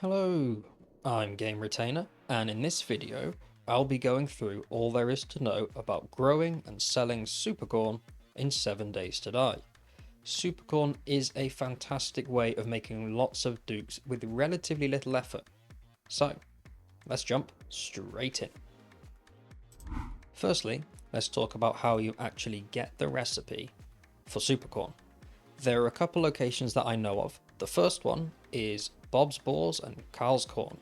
Hello, I'm Game Retainer, and in this video, I'll be going through all there is to know about growing and selling Supercorn in 7 Days to Die. Supercorn is a fantastic way of making lots of dukes with relatively little effort. So, let's jump straight in. Firstly, let's talk about how you actually get the recipe for Supercorn. There are a couple locations that I know of. The first one is Bob's Boars and Carl's Corn.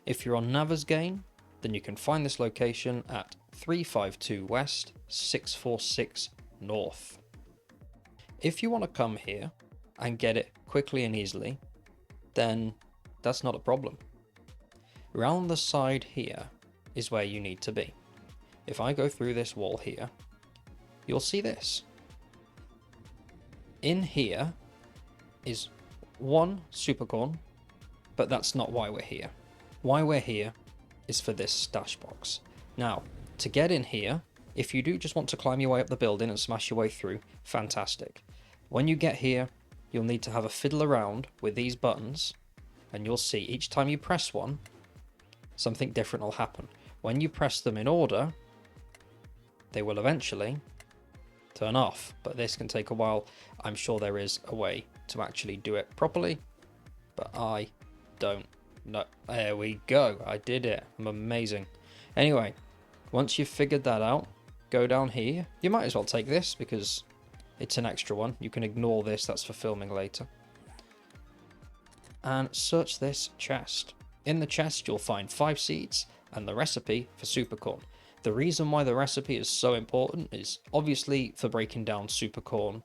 If you're on Navezgane, then you can find this location at 352 West, 646 North. If you want to come here and get it quickly and easily, then that's not a problem. Round the side here is where you need to be. If I go through this wall here, you'll see this. In here is one Supercorn, but that's not why we're here. Why we're here is for this stash box. Now, to get in here, if you do just want to climb your way up the building and smash your way through, fantastic. When you get here, you'll need to have a fiddle around with these buttons, and you'll see each time you press one, something different will happen. When you press them in order, they will eventually turn off, but this can take a while. I'm sure there is a way to actually do it properly, but I don't know. There we go, I did it. I'm amazing. Anyway, once you've figured that out, go down here. You might as well take this because it's an extra one. You can ignore this, that's for filming later. And search this chest. In the chest you'll find 5 seeds and the recipe for Supercorn. The reason why the recipe is so important is obviously for breaking down Supercorn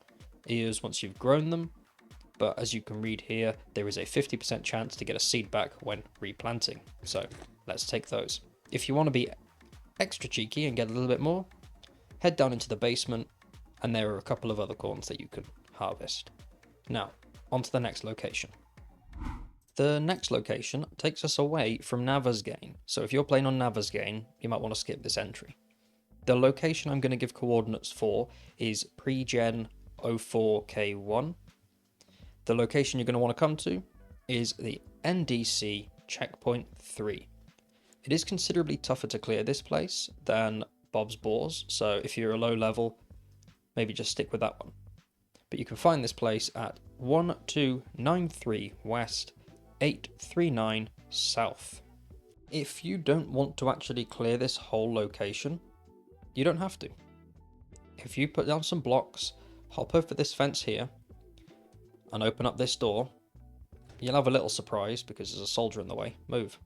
ears once you've grown them, but as you can read here, there is a 50% chance to get a seed back when replanting. So let's take those. If you want to be extra cheeky and get a little bit more, head down into the basement and there are a couple of other corns that you can harvest. Now, on to the next location. The next location takes us away from Navezgane, so if you're playing on Navezgane, you might want to skip this entry. The location I'm going to give coordinates for is Pregen 04K1. The location you're going to want to come to is the NDC Checkpoint 3. It is considerably tougher to clear this place than Bob's Boars, so if you're a low level, maybe just stick with that one. But you can find this place at 1293 West, 839 South. If you don't want to actually clear this whole location, you don't have to. If you put down some blocks, hop over this fence here, and open up this door, you'll have a little surprise because there's a soldier in the way. Move.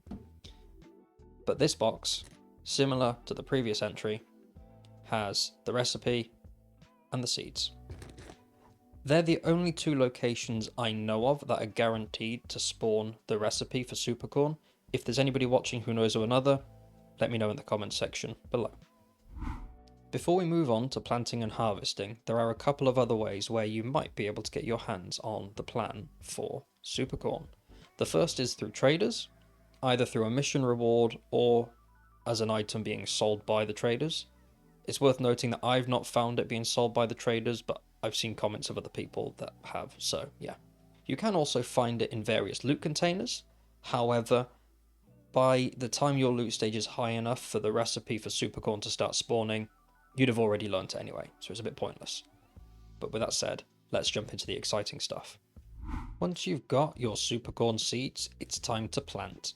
But this box, similar to the previous entry, has the recipe and the seeds. They're the only 2 locations I know of that are guaranteed to spawn the recipe for Supercorn. If there's anybody watching who knows of another, let me know in the comments section below. Before we move on to planting and harvesting, there are a couple of other ways where you might be able to get your hands on the plan for Supercorn. The first is through traders, either through a mission reward or as an item being sold by the traders. It's worth noting that I've not found it being sold by the traders, but I've seen comments of other people that have, so yeah. You can also find it in various loot containers. However, by the time your loot stage is high enough for the recipe for Supercorn to start spawning, you'd have already learnt it anyway, so it's a bit pointless. But with that said, let's jump into the exciting stuff. Once you've got your Supercorn seeds, it's time to plant.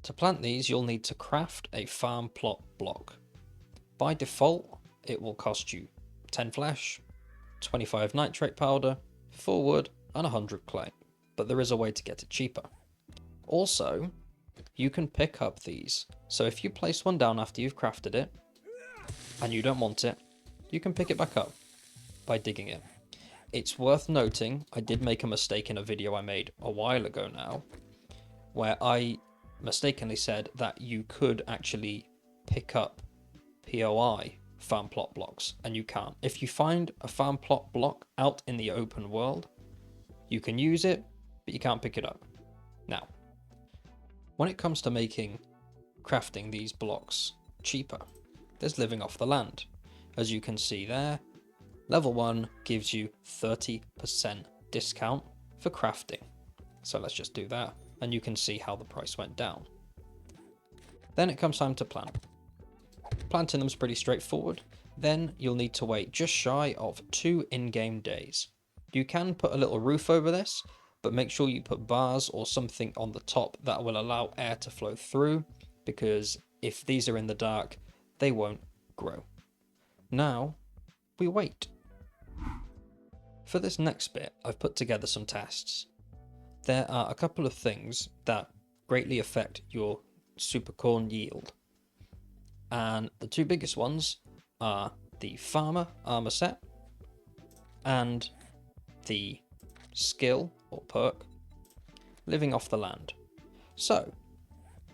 To plant these, you'll need to craft a farm plot block. By default, it will cost you 10 flesh, 25 nitrate powder, 4 wood, and 100 clay, but there is a way to get it cheaper. Also, you can pick up these, so if you place one down after you've crafted it, and you don't want it, you can pick it back up by digging it. It's worth noting, I did make a mistake in a video I made a while ago now, where I mistakenly said that you could actually pick up POI farm plot blocks, and you can't. If you find a farm plot block out in the open world, you can use it, but you can't pick it up. Now, when it comes to making crafting these blocks cheaper, there's living off the land. As you can see there, level 1 gives you 30% discount for crafting. So let's just do that and you can see how the price went down. Then it comes time to plant. Planting them is pretty straightforward. Then you'll need to wait just shy of 2 in-game days. You can put a little roof over this, but make sure you put bars or something on the top that will allow air to flow through, because if these are in the dark, they won't grow. Now, we wait. For this next bit, I've put together some tests. There are a couple of things that greatly affect your supercorn yield. And the two biggest ones are the farmer armor set and the skill or perk living off the land. So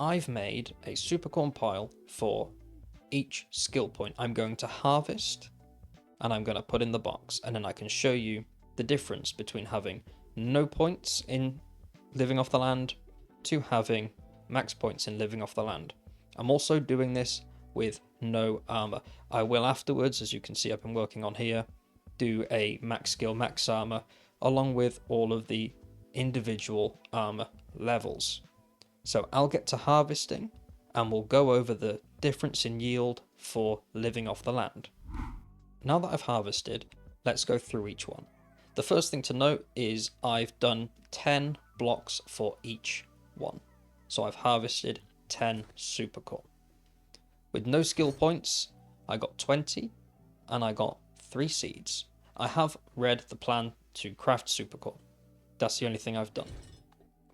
I've made a supercorn pile for each skill point I'm going to harvest and I'm going to put in the box, and then I can show you the difference between having no points in living off the land to having max points in living off the land. I'm also doing this with no armor. I will afterwards, as you can see I've been working on here, do a max skill, max armor, along with all of the individual armor levels. So I'll get to harvesting and we'll go over the difference in yield for living off the land. Now that I've harvested, let's go through each one. The first thing to note is I've done 10 blocks for each one. So I've harvested 10 supercorn. With no skill points, I got 20 and I got 3 seeds. I have read the plan to craft supercorn. That's the only thing I've done.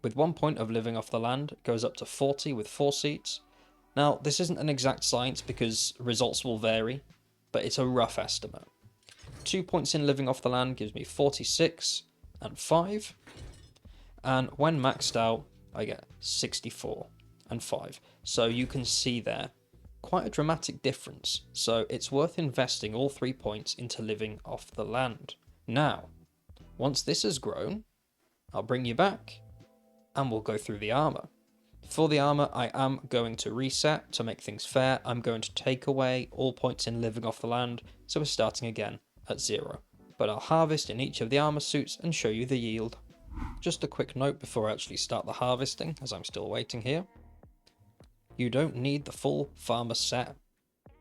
With 1 point of living off the land, it goes up to 40 with 4 seeds. Now, this isn't an exact science because results will vary, but it's a rough estimate. 2 points in living off the land gives me 46 and 5. And when maxed out, I get 64 and 5. So you can see there quite a dramatic difference. So it's worth investing all 3 points into living off the land. Now, once this has grown, I'll bring you back and we'll go through the armor. For the armor, I am going to reset to make things fair. I'm going to take away all points in living off the land, so we're starting again at 0. But I'll harvest in each of the armor suits and show you the yield. Just a quick note before I actually start the harvesting, as I'm still waiting here. You don't need the full farmer set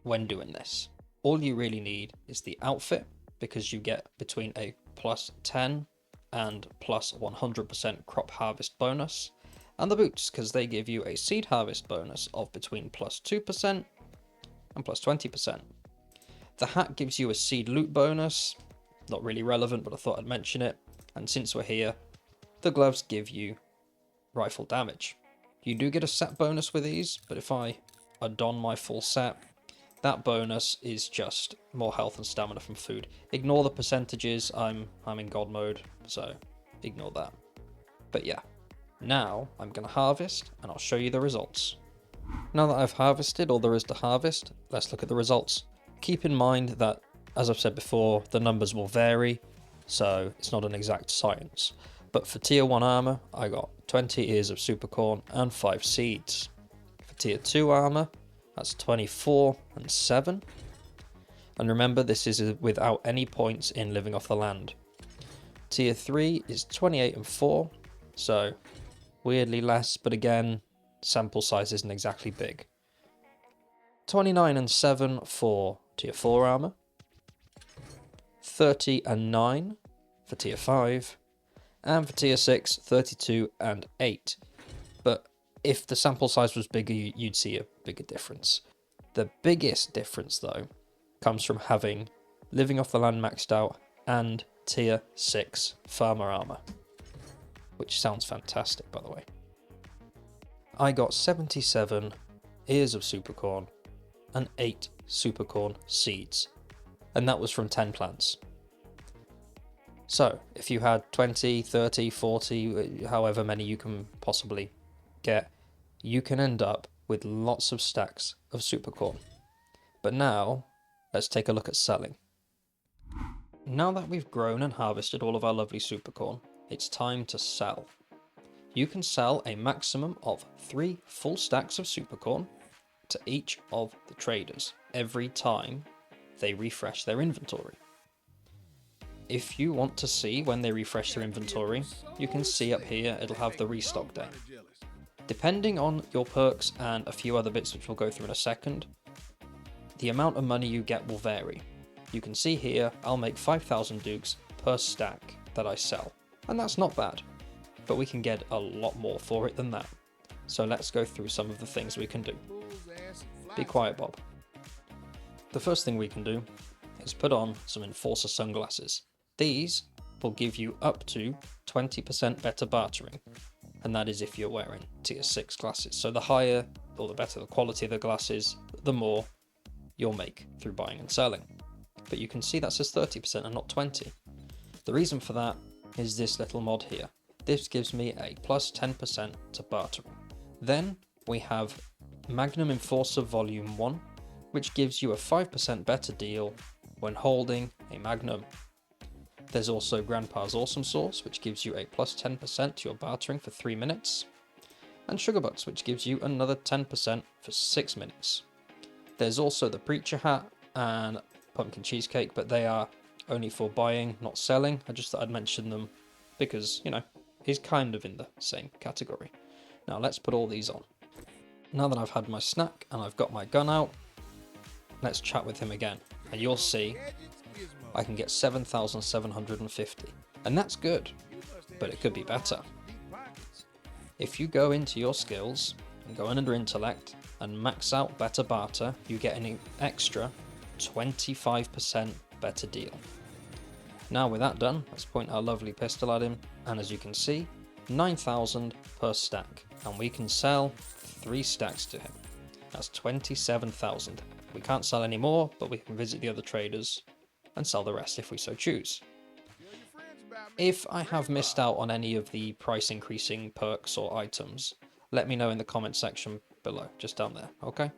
when doing this. All you really need is the outfit, because you get between a plus 10 and plus 100% crop harvest bonus, and the boots, because they give you a seed harvest bonus of between plus 2% and plus 20%. The hat gives you a seed loot bonus, not really relevant, but I thought I'd mention it. And since we're here, the gloves give you rifle damage. You do get a set bonus with these, but if I don my full set, that bonus is just more health and stamina from food. Ignore the percentages, I'm in god mode, so ignore that. But yeah. Now I'm going to harvest and I'll show you the results. Now that I've harvested all there is to harvest, let's look at the results. Keep in mind that, as I've said before, the numbers will vary, so it's not an exact science. But for tier 1 armor, I got 20 ears of supercorn and 5 seeds. For tier 2 armor, that's 24 and 7. And remember, this is without any points in living off the land. Tier 3 is 28 and 4, so weirdly less, but again, sample size isn't exactly big. 29 and 7 for tier 4 armor. 30 and 9 for tier 5. And for tier 6, 32 and 8. But if the sample size was bigger, you'd see a bigger difference. The biggest difference, though, comes from having living off the land maxed out and tier 6 farmer armor, which sounds fantastic, by the way. I got 77 ears of supercorn and 8 supercorn seeds, and that was from 10 plants. So if you had 20, 30, 40, however many you can possibly get, you can end up with lots of stacks of supercorn. But now, let's take a look at selling. Now that we've grown and harvested all of our lovely supercorn, it's time to sell. You can sell a maximum of 3 full stacks of supercorn to each of the traders every time they refresh their inventory. If you want to see when they refresh their inventory, you can see up here it'll have the restock date. Depending on your perks and a few other bits which we'll go through in a second, the amount of money you get will vary. You can see here I'll make 5,000 dukes per stack that I sell, and that's not bad, but we can get a lot more for it than that. So let's go through some of the things we can do. Be quiet, Bob. The first thing we can do is put on some Enforcer sunglasses. These will give you up to 20% better bartering, and that is if you're wearing tier 6 glasses. So the higher or the better the quality of the glasses, the more you'll make through buying and selling. But you can see that says 30% and not 20. The reason for that is this little mod here. This gives me a plus 10% to bartering. Then we have Magnum Enforcer Volume 1, which gives you a 5% better deal when holding a Magnum. There's also Grandpa's Awesome Sauce, which gives you a plus 10% to your bartering for 3 minutes. And Sugar Butts, which gives you another 10% for 6 minutes. There's also the Preacher Hat and Pumpkin Cheesecake, but they are only for buying, not selling. I just thought I'd mention them because, you know, he's kind of in the same category. Now let's put all these on. Now that I've had my snack and I've got my gun out, let's chat with him again. And you'll see I can get 7,750. And that's good, but it could be better. If you go into your skills and go under intellect and max out better barter, you get an extra 25% better deal. Now with that done, let's point our lovely pistol at him, and as you can see, 9,000 per stack, and we can sell 3 stacks to him. That's 27,000. We can't sell any more, but we can visit the other traders and sell the rest if we so choose. If I have missed out on any of the price increasing perks or items, let me know in the comment section below, just down there, okay?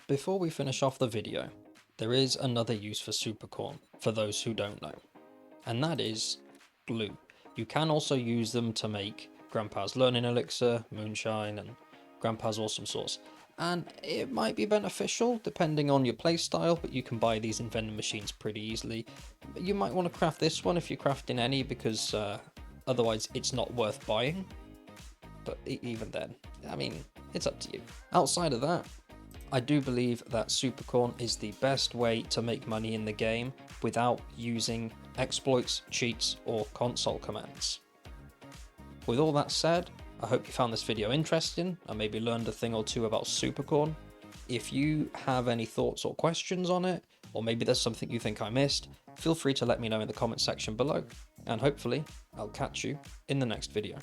Before we finish off the video, there is another use for Supercorn, for those who don't know, and that is glue. You can also use them to make Grandpa's Learning Elixir, Moonshine, and Grandpa's Awesome Sauce. And it might be beneficial depending on your playstyle, but you can buy these in vending machines pretty easily. You might want to craft this one if you're crafting any, because otherwise it's not worth buying. But even then, I mean, it's up to you. Outside of that, I do believe that Supercorn is the best way to make money in the game without using exploits, cheats, or console commands. With all that said, I hope you found this video interesting and maybe learned a thing or two about Supercorn. If you have any thoughts or questions on it, or maybe there's something you think I missed, feel free to let me know in the comment section below, and hopefully I'll catch you in the next video.